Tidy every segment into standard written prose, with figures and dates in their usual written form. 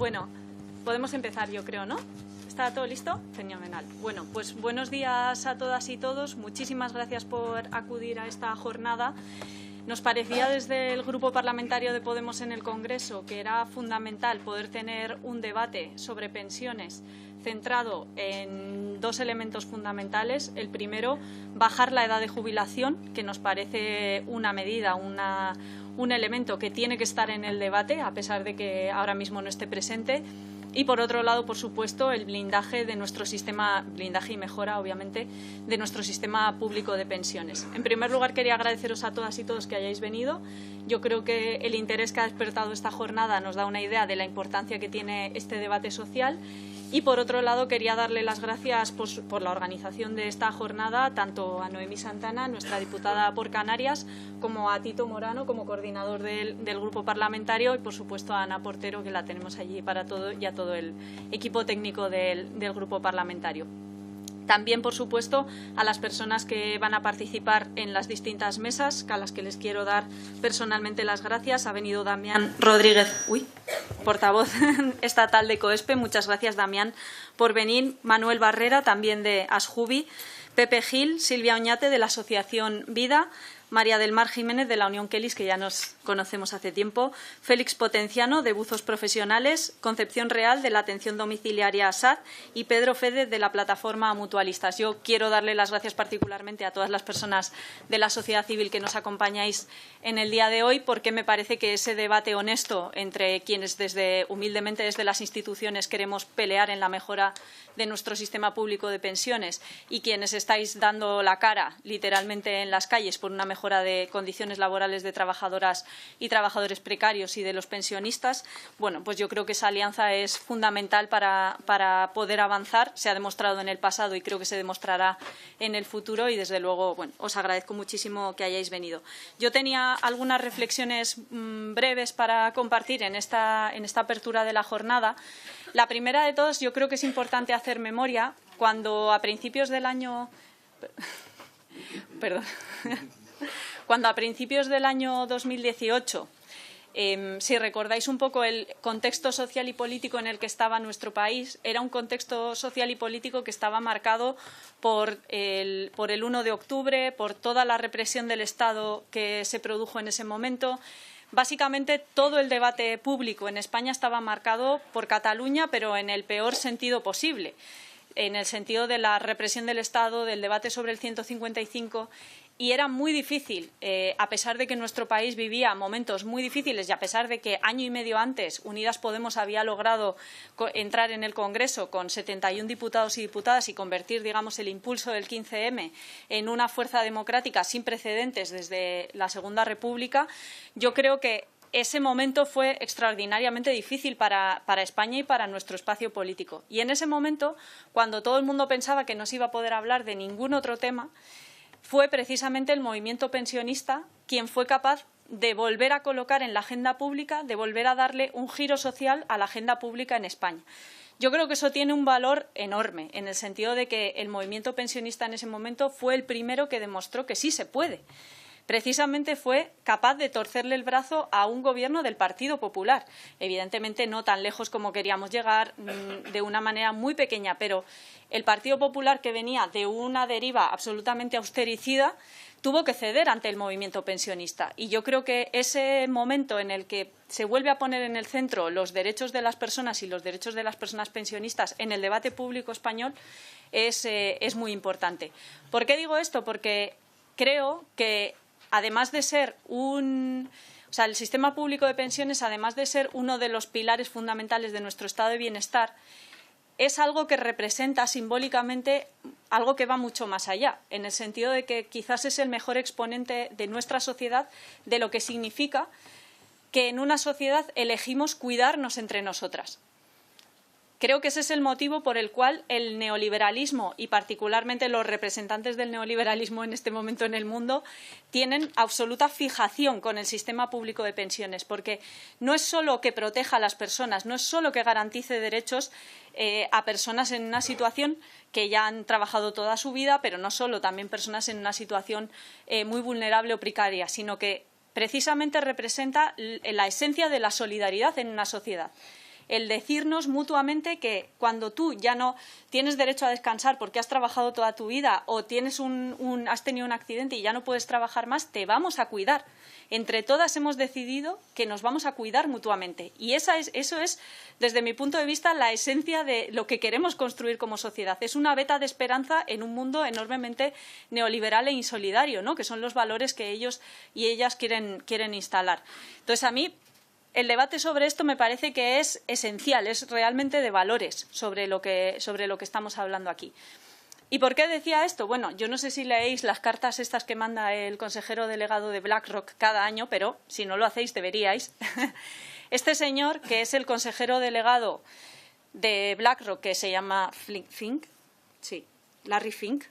Bueno, podemos empezar, yo creo, ¿no? ¿Está todo listo? Fenomenal. Bueno, pues buenos días a todas y todos. Muchísimas gracias por acudir a esta jornada. Nos parecía desde el Grupo Parlamentario de Podemos en el Congreso que era fundamental poder tener un debate sobre pensiones centrado en dos elementos fundamentales. El primero, bajar la edad de jubilación, que nos parece una medida, un elemento que tiene que estar en el debate, a pesar de que ahora mismo no esté presente. Y, por otro lado, por supuesto, el blindaje de nuestro sistema, blindaje y mejora, obviamente, de nuestro sistema público de pensiones. En primer lugar, quería agradeceros a todas y todos que hayáis venido. Yo creo que el interés que ha despertado esta jornada nos da una idea de la importancia que tiene este debate social. Y, por otro lado, quería darle las gracias por la organización de esta jornada, tanto a Noemí Santana, nuestra diputada por Canarias, como a Tito Morano, como coordinador del Grupo Parlamentario, y, por supuesto, a Ana Portero, que la tenemos allí para todo, y a todo el equipo técnico del Grupo Parlamentario. También, por supuesto, a las personas que van a participar en las distintas mesas, a las que les quiero dar personalmente las gracias. Ha venido Damián Rodríguez, portavoz estatal de COESPE. Muchas gracias, Damián, por venir. Manuel Barrera, también de ASJUBI. Pepe Gil, Silvia Oñate, de la Asociación Vida. María del Mar Jiménez, de la Unión Kelis, que ya nos conocemos hace tiempo. Félix Potenciano, de Buzos Profesionales. Concepción Real, de la Atención Domiciliaria ASAD. Y Pedro Fede, de la Plataforma Mutualistas. Yo quiero darle las gracias particularmente a todas las personas de la sociedad civil que nos acompañáis en el día de hoy, porque me parece que ese debate honesto entre quienes humildemente desde las instituciones queremos pelear en la mejora de nuestro sistema público de pensiones y quienes estáis dando la cara literalmente en las calles por una mejora de condiciones laborales de trabajadoras y trabajadores precarios y de los pensionistas, bueno, pues yo creo que esa alianza es fundamental para poder avanzar. Se ha demostrado en el pasado y creo que se demostrará en el futuro y, desde luego, bueno, os agradezco muchísimo que hayáis venido. Yo tenía algunas reflexiones breves para compartir en esta apertura de la jornada. La primera de todas, yo creo que es importante hacer memoria cuando a principios del año... Perdón. Cuando a principios del año 2018, si recordáis un poco el contexto social y político en el que estaba nuestro país, era un contexto social y político que estaba marcado por el 1 de octubre, por toda la represión del Estado que se produjo en ese momento. Básicamente, todo el debate público en España estaba marcado por Cataluña, pero en el peor sentido posible, en el sentido de la represión del Estado, del debate sobre el 155, y era muy difícil, a pesar de que nuestro país vivía momentos muy difíciles y a pesar de que año y medio antes Unidas Podemos había logrado entrar en el Congreso con 71 diputados y diputadas y convertir, digamos, el impulso del 15M en una fuerza democrática sin precedentes desde la Segunda República. Yo creo que ese momento fue extraordinariamente difícil para España y para nuestro espacio político. Y en ese momento, cuando todo el mundo pensaba que no se iba a poder hablar de ningún otro tema, fue precisamente el movimiento pensionista quien fue capaz de volver a colocar en la agenda pública, de volver a darle un giro social a la agenda pública en España. Yo creo que eso tiene un valor enorme, en el sentido de que el movimiento pensionista en ese momento fue el primero que demostró que sí se puede. Precisamente fue capaz de torcerle el brazo a un gobierno del Partido Popular. Evidentemente no tan lejos como queríamos llegar, de una manera muy pequeña, pero el Partido Popular, que venía de una deriva absolutamente austericida, tuvo que ceder ante el movimiento pensionista. Y yo creo que ese momento en el que se vuelve a poner en el centro los derechos de las personas y los derechos de las personas pensionistas en el debate público español es muy importante. ¿Por qué digo esto? Porque creo que, además de ser el sistema público de pensiones, además de ser uno de los pilares fundamentales de nuestro estado de bienestar, es algo que representa simbólicamente algo que va mucho más allá, en el sentido de que quizás es el mejor exponente de nuestra sociedad de lo que significa que en una sociedad elegimos cuidarnos entre nosotras. Creo que ese es el motivo por el cual el neoliberalismo y particularmente los representantes del neoliberalismo en este momento en el mundo tienen absoluta fijación con el sistema público de pensiones, porque no es solo que proteja a las personas, no es solo que garantice derechos a personas en una situación que ya han trabajado toda su vida, pero no solo, también personas en una situación muy vulnerable o precaria, sino que precisamente representa la esencia de la solidaridad en una sociedad. el decirnos mutuamente que cuando tú ya no tienes derecho a descansar porque has trabajado toda tu vida o has tenido un accidente y ya no puedes trabajar más, te vamos a cuidar. Entre todas hemos decidido que nos vamos a cuidar mutuamente. Y eso es, desde mi punto de vista, la esencia de lo que queremos construir como sociedad. Es una veta de esperanza en un mundo enormemente neoliberal e insolidario, ¿no? Que son los valores que ellos y ellas quieren instalar. Entonces, a mí el debate sobre esto me parece que es esencial, es realmente de valores sobre lo que estamos hablando aquí. ¿Y por qué decía esto? Bueno, yo no sé si leéis las cartas estas que manda el consejero delegado de BlackRock cada año, pero si no lo hacéis deberíais. Este señor, que es el consejero delegado de BlackRock, que se llama Fink, sí, Larry Fink,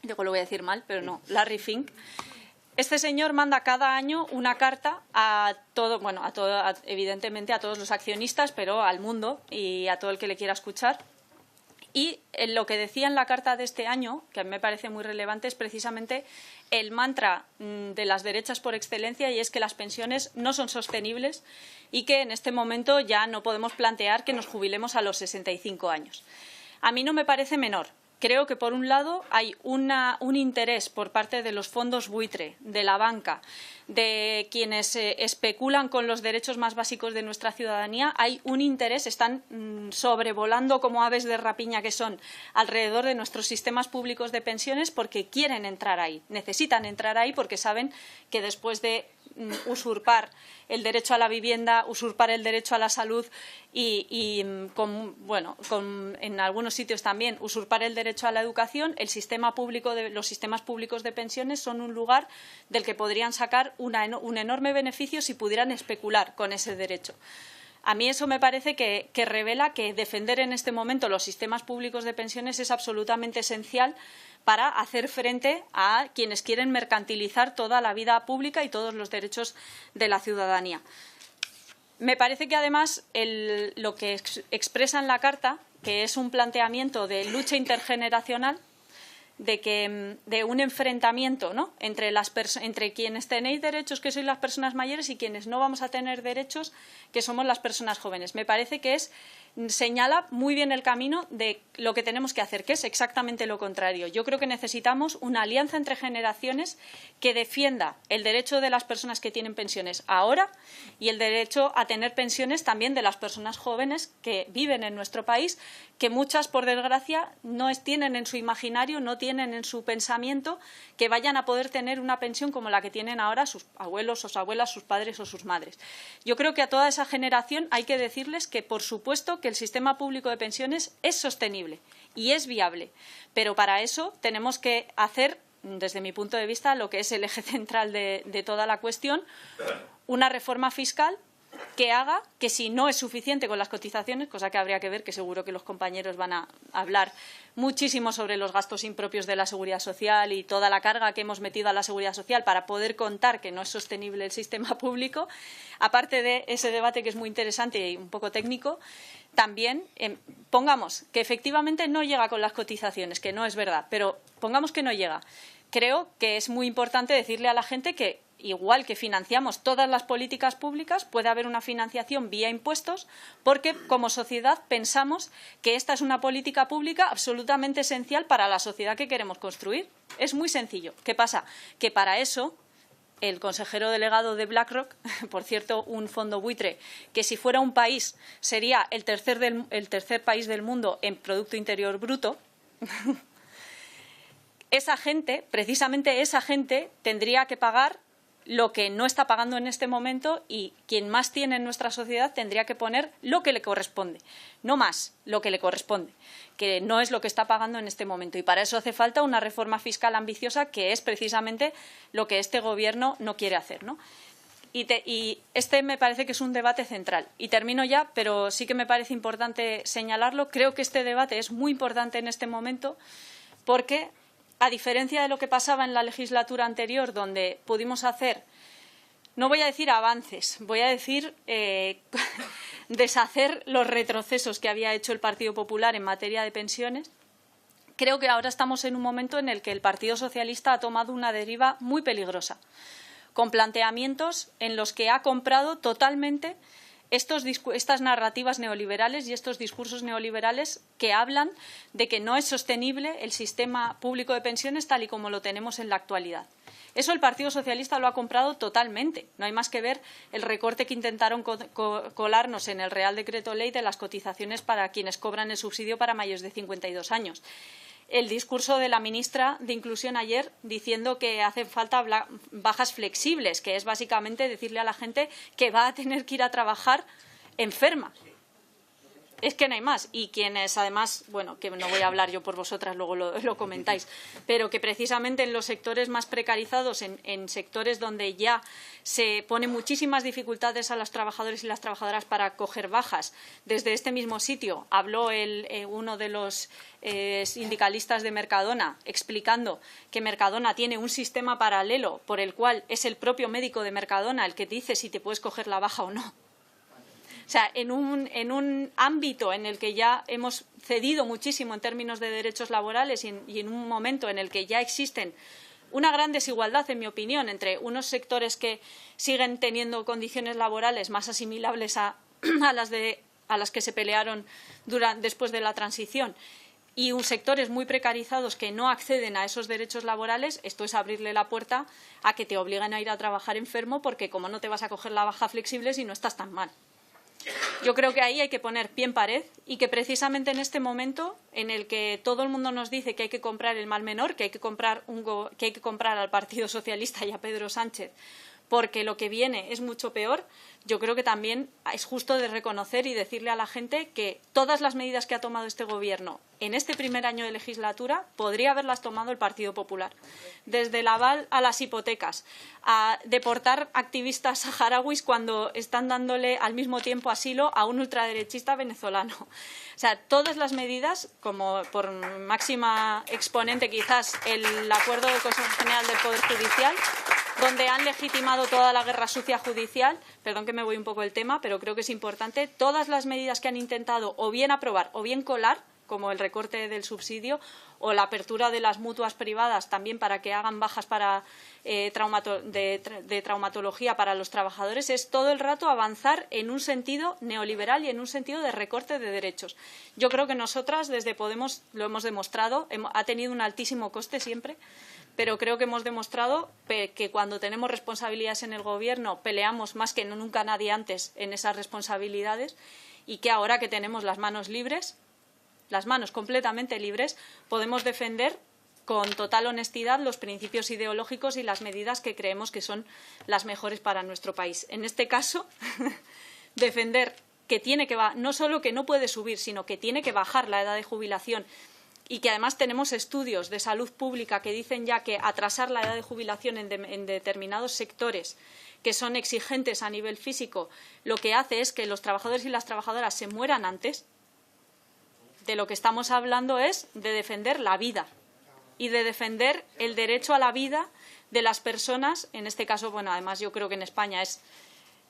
luego lo voy a decir mal, pero no, Larry Fink. Este señor manda cada año una carta evidentemente a todos los accionistas, pero al mundo y a todo el que le quiera escuchar. Y lo que decía en la carta de este año, que a mí me parece muy relevante, es precisamente el mantra de las derechas por excelencia, y es que las pensiones no son sostenibles y que en este momento ya no podemos plantear que nos jubilemos a los 65 años. A mí no me parece menor. Creo que, por un lado, hay un interés por parte de los fondos buitre, de la banca, de quienes especulan con los derechos más básicos de nuestra ciudadanía. Hay un interés, están sobrevolando como aves de rapiña que son alrededor de nuestros sistemas públicos de pensiones porque quieren entrar ahí, necesitan entrar ahí porque saben que después de usurpar el derecho a la vivienda, usurpar el derecho a la salud y en algunos sitios también usurpar el derecho a la educación, los sistemas públicos de pensiones son un lugar del que podrían sacar un enorme beneficio si pudieran especular con ese derecho. A mí eso me parece que revela que defender en este momento los sistemas públicos de pensiones es absolutamente esencial para hacer frente a quienes quieren mercantilizar toda la vida pública y todos los derechos de la ciudadanía. Me parece que, además, lo que expresa en la carta, que es un planteamiento de lucha intergeneracional, de un enfrentamiento, ¿no?, entre quienes tenéis derechos, que sois las personas mayores, y quienes no vamos a tener derechos, que somos las personas jóvenes. Me parece que señala muy bien el camino de lo que tenemos que hacer, que es exactamente lo contrario. Yo creo que necesitamos una alianza entre generaciones que defienda el derecho de las personas que tienen pensiones ahora y el derecho a tener pensiones también de las personas jóvenes que viven en nuestro país, que muchas, por desgracia, no tienen en su imaginario, no tienen en su pensamiento que vayan a poder tener una pensión como la que tienen ahora sus abuelos, sus abuelas, sus padres o sus madres. Yo creo que a toda esa generación hay que decirles que, por supuesto, que el sistema público de pensiones es sostenible y es viable, pero para eso tenemos que hacer, desde mi punto de vista, lo que es el eje central de toda la cuestión, una reforma fiscal que haga que, si no es suficiente con las cotizaciones, cosa que habría que ver, que seguro que los compañeros van a hablar muchísimo sobre los gastos impropios de la seguridad social y toda la carga que hemos metido a la seguridad social para poder contar que no es sostenible el sistema público, aparte de ese debate que es muy interesante y un poco técnico, también pongamos que efectivamente no llega con las cotizaciones, que no es verdad, pero pongamos que no llega. Creo que es muy importante decirle a la gente que, igual que financiamos todas las políticas públicas, puede haber una financiación vía impuestos, porque como sociedad pensamos que esta es una política pública absolutamente esencial para la sociedad que queremos construir. Es muy sencillo. ¿Qué pasa? Que para eso el consejero delegado de BlackRock, por cierto, un fondo buitre que, si fuera un país, sería el tercer país del mundo en Producto Interior Bruto, esa gente, precisamente esa gente, tendría que pagar lo que no está pagando en este momento, y quien más tiene en nuestra sociedad tendría que poner lo que le corresponde, no más, lo que le corresponde, que no es lo que está pagando en este momento. Y para eso hace falta una reforma fiscal ambiciosa, que es precisamente lo que este Gobierno no quiere hacer, ¿no? Y este me parece que es un debate central. Y termino ya, pero sí que me parece importante señalarlo. Creo que este debate es muy importante en este momento porque, a diferencia de lo que pasaba en la legislatura anterior, donde pudimos hacer, no voy a decir avances, voy a decir deshacer los retrocesos que había hecho el Partido Popular en materia de pensiones, creo que ahora estamos en un momento en el que el Partido Socialista ha tomado una deriva muy peligrosa, con planteamientos en los que ha comprado totalmente estas narrativas neoliberales y estos discursos neoliberales que hablan de que no es sostenible el sistema público de pensiones tal y como lo tenemos en la actualidad. Eso el Partido Socialista lo ha comprado totalmente. No hay más que ver el recorte que intentaron colarnos en el Real Decreto Ley de las cotizaciones para quienes cobran el subsidio para mayores de 52 años. El discurso de la ministra de Inclusión ayer diciendo que hacen falta bajas flexibles, que es básicamente decirle a la gente que va a tener que ir a trabajar enferma. Es que no hay más. Y quienes, además, bueno, que no voy a hablar yo por vosotras, luego lo comentáis, pero que precisamente en los sectores más precarizados, en sectores donde ya se ponen muchísimas dificultades a los trabajadores y las trabajadoras para coger bajas, desde este mismo sitio habló uno de los sindicalistas de Mercadona explicando que Mercadona tiene un sistema paralelo por el cual es el propio médico de Mercadona el que te dice si te puedes coger la baja o no. O sea, en un ámbito en el que ya hemos cedido muchísimo en términos de derechos laborales y en un momento en el que ya existen una gran desigualdad, en mi opinión, entre unos sectores que siguen teniendo condiciones laborales más asimilables a las que se pelearon después de la transición y sectores muy precarizados que no acceden a esos derechos laborales, esto es abrirle la puerta a que te obliguen a ir a trabajar enfermo porque como no te vas a coger la baja flexible si no estás tan mal. Yo creo que ahí hay que poner pie en pared y que precisamente en este momento en el que todo el mundo nos dice que hay que comprar el mal menor, que hay que comprar al Partido Socialista y a Pedro Sánchez porque lo que viene es mucho peor, yo creo que también es justo de reconocer y decirle a la gente que todas las medidas que ha tomado este Gobierno en este primer año de legislatura podría haberlas tomado el Partido Popular. Desde el aval a las hipotecas, a deportar activistas saharauis cuando están dándole al mismo tiempo asilo a un ultraderechista venezolano. O sea, todas las medidas, como por máxima exponente quizás el acuerdo del Consejo General del Poder Judicial, donde han legitimado toda la guerra sucia judicial, perdón que me voy un poco del tema, pero creo que es importante, todas las medidas que han intentado o bien aprobar o bien colar, como el recorte del subsidio o la apertura de las mutuas privadas también para que hagan bajas para de traumatología para los trabajadores, es todo el rato avanzar en un sentido neoliberal y en un sentido de recorte de derechos. Yo creo que nosotras desde Podemos lo hemos demostrado, ha tenido un altísimo coste siempre, pero creo que hemos demostrado que cuando tenemos responsabilidades en el Gobierno peleamos más que nunca nadie antes en esas responsabilidades y que ahora que tenemos las manos libres, las manos completamente libres, podemos defender con total honestidad los principios ideológicos y las medidas que creemos que son las mejores para nuestro país. En este caso, defender que no solo que no puede subir, sino que tiene que bajar la edad de jubilación y que además tenemos estudios de salud pública que dicen ya que atrasar la edad de jubilación en determinados sectores que son exigentes a nivel físico, lo que hace es que los trabajadores y las trabajadoras se mueran antes. De lo que estamos hablando es de defender la vida y de defender el derecho a la vida de las personas. En este caso, bueno, además yo creo que en España es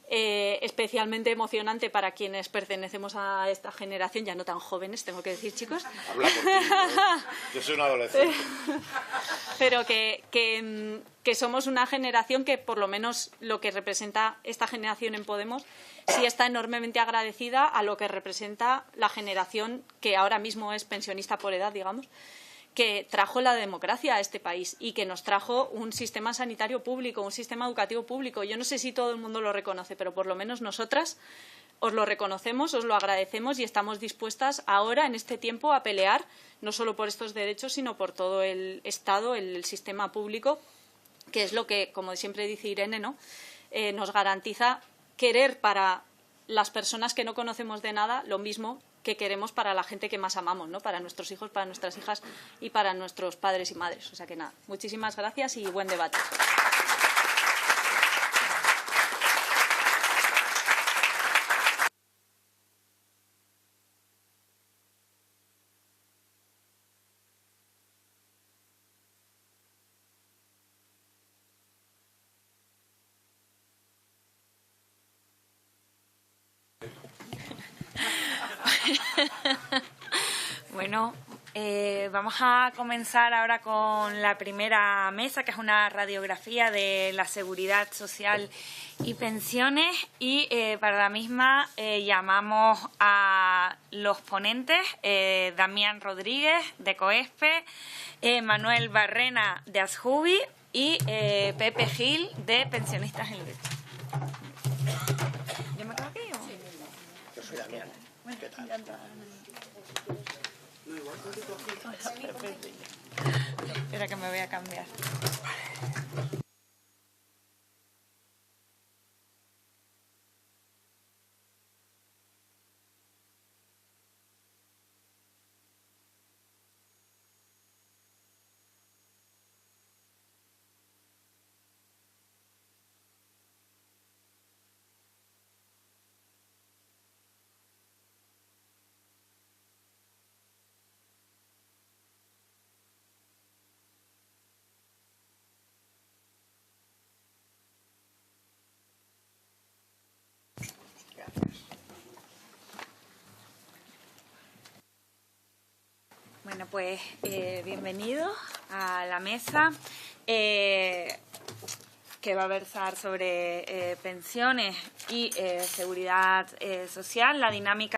especialmente emocionante para quienes pertenecemos a esta generación, ya no tan jóvenes, tengo que decir, chicos. Habla por ti, yo soy un adolescente. Pero que somos una generación que, por lo menos lo que representa esta generación en Podemos, sí está enormemente agradecida a lo que representa la generación que ahora mismo es pensionista por edad, digamos, que trajo la democracia a este país y que nos trajo un sistema sanitario público, un sistema educativo público. Yo no sé si todo el mundo lo reconoce, pero por lo menos nosotras os lo reconocemos, os lo agradecemos y estamos dispuestas ahora, en este tiempo, a pelear no solo por estos derechos, sino por todo el Estado, el sistema público, que es lo que, como siempre dice Irene, ¿no? Nos garantiza querer para las personas que no conocemos de nada lo mismo que queremos para la gente que más amamos, ¿no? Para nuestros hijos, para nuestras hijas y para nuestros padres y madres. O sea que nada, muchísimas gracias y buen debate. Bueno, Vamos a comenzar ahora con la primera mesa, que es una radiografía de la seguridad social y pensiones, y para la misma llamamos a los ponentes, Damián Rodríguez de COESPE, Manuel Barrena de Asjubi y Pepe Gil de Pensionistas en Lucha. ¿Yo me quedo aquí o...? Yo soy Damián. ¿Qué tal? Espera que me voy a cambiar. Bueno, pues bienvenidos a la mesa que va a versar sobre pensiones y seguridad social, la dinámica